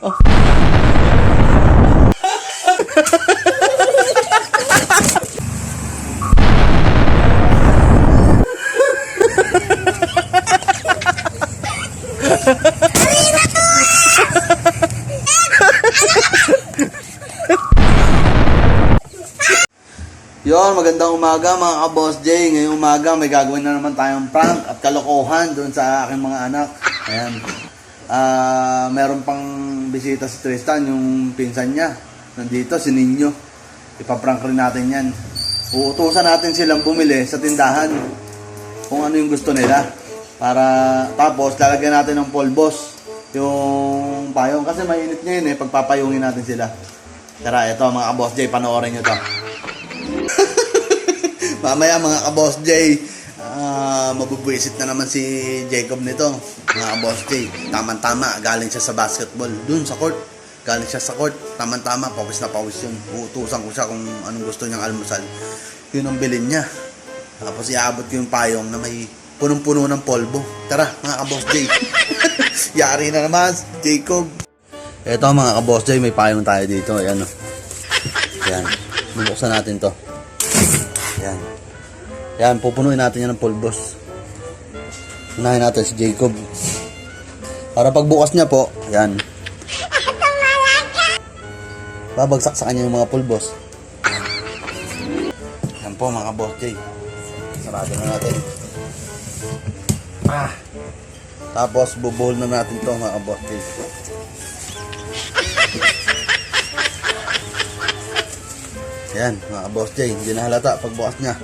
Oh. Yon, magandang umaga mga ka-Boss J. Ngayong umaga may gagawin na naman tayong prank at kalokohan doon sa aking mga anak. Ayan. Meron pang bisita si Tristan, yung pinsan niya. Nandito, si Ninyo. Ipaprank rin natin yan. Uutusan natin silang bumili sa tindahan kung ano yung gusto nila. Tapos lalagyan natin ng polvos yung payong. Kasi mainit ngayon pagpapayungin natin sila. Tara, ito mga ka-Boss J, panoorin nyo to. Mamaya mga ka-Boss J, mabubwisit na naman si Jacob nito. Mga ka-Boss J, tama-tama, galing siya sa basketball. Dun sa court, galing siya sa court. Tama-tama, pawis na pawis yun. Uutusan ko siya kung anong gusto niyang almusal. Yun ang bilin niya. Tapos iabot ko yung payong na may punong-puno ng polvo. Tara mga ka-Boss J. Yari na naman, Jacob. Eto mga ka-Boss J, may payong tayo dito. Ayan o. Ayan, bubuksan natin to. Yan. Yan, pupunuin natin yan ng polvos. Unahin natin si Jacob. Para pagbukas niya po, yan. Babagsak sa kanya yung mga polvos. Yan po mga Boss J. Sarado na natin. Tapos bubuhol na natin to mga Boss J. Yan, mga Boss J, hindi na halata pagbukas niya.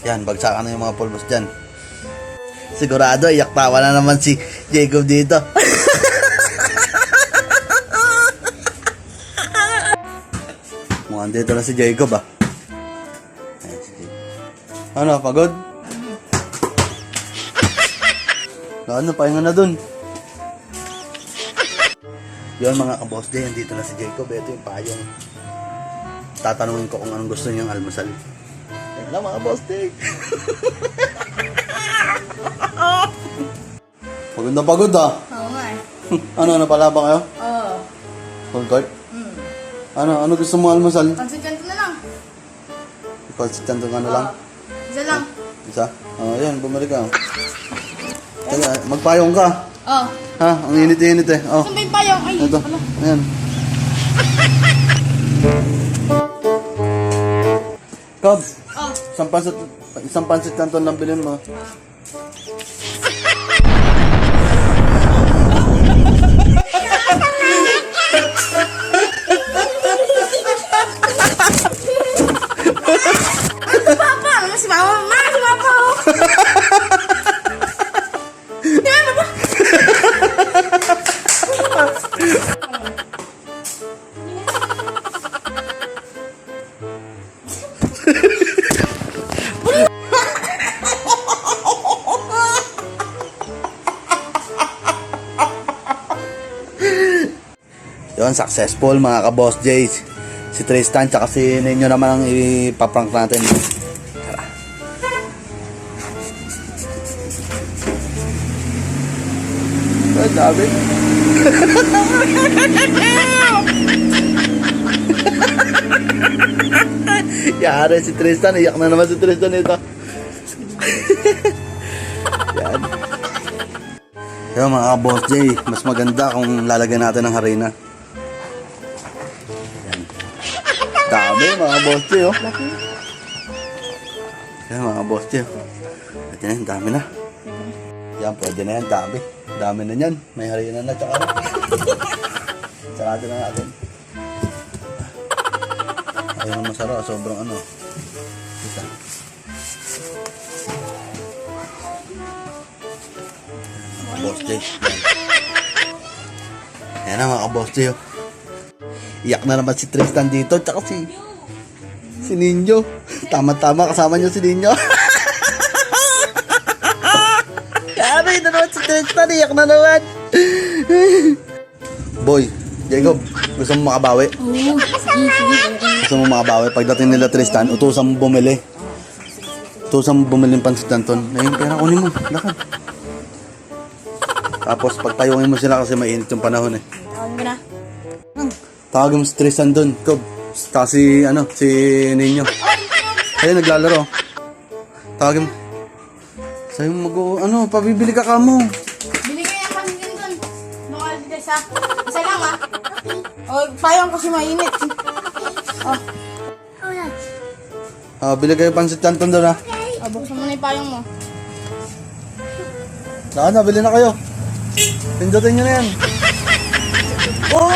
Yan, bagsakan na yung mga polvos dyan. Sigurado, iyak-tawa na naman si Jacob dito. Mukhang dito na si Jacob Ayan, si Jacob. Ano, pagod? Ano, pahinga na dun. Yun mga ka-Boss J, dito na si Jacob. Ito yung payong. Tatanungin ko kung anong gusto niyang almusal. Ayan lang mga Boss J. Pagod na pagod Oo nga Ano, palaba kayo? Oo. Full court? Ano gusto mo almusal? Pansit kanto na lang. Pansit kanto ano lang? Isa lang. Isa? Ayan, bumalik ka. Teka, magpayong ka. Oo. Ha? Ang init-init Saan ba yung payong? Ay, Ito. ano? Ayan. Cob, Oh. isang pansit kanton lang bilhin mo. Papa, ano si Mama? Ma, si Papa. Yan, Papa. Yun, successful mga ka-Boss J. Si Tristan tsaka si Ninyo naman ang ipaprank natin. Tara. Ay, dami. Yari si Tristan. Iyak na naman si Tristan ito. Yan. Yan mga ka-Boss J. Mas maganda kung lalagyan natin ng harina. Dami mga Boss J Yan mga Boss J At yan, dami na. Yan, pwede na yan, dami. Dami na yan. May harina na tsaka na. Sarado na natin. Ayaw na masarap, sobrang ano. Isa. Mga Boss J. Yan na mga Boss J Iyak na naman si Tristan dito, tsaka si Ninyo. Tama-tama, kasama niyo si Ninyo. Yari na naman si Tristan, iyak na naman. Boy, Jacob, gusto mo makabawi? Oo, sige. Gusto mo makabawi? Pagdating nila Tristan, utusan mo bumili. Utusan mo bumili ng pansit canton. Ayun, pera kunin mo, lakad. Tapos pagtayungin mo sila kasi mainit yung panahon Tawag mo na. Tawagin mo si Tristan doon, Kob. Kasi, si Ninyo. Ayun, naglalaro. Tawagin mo. Sa'yo pabibili ka kamo. Bili kayo ng paningan doon. Lokal dito isa. Isa lang ah. O, payong kasi mainit. Oh, Bili kayo pansit canton doon, ha. buksan mo na yung payong mo. Bili na kayo. Pindutin nyo na yan. Oh!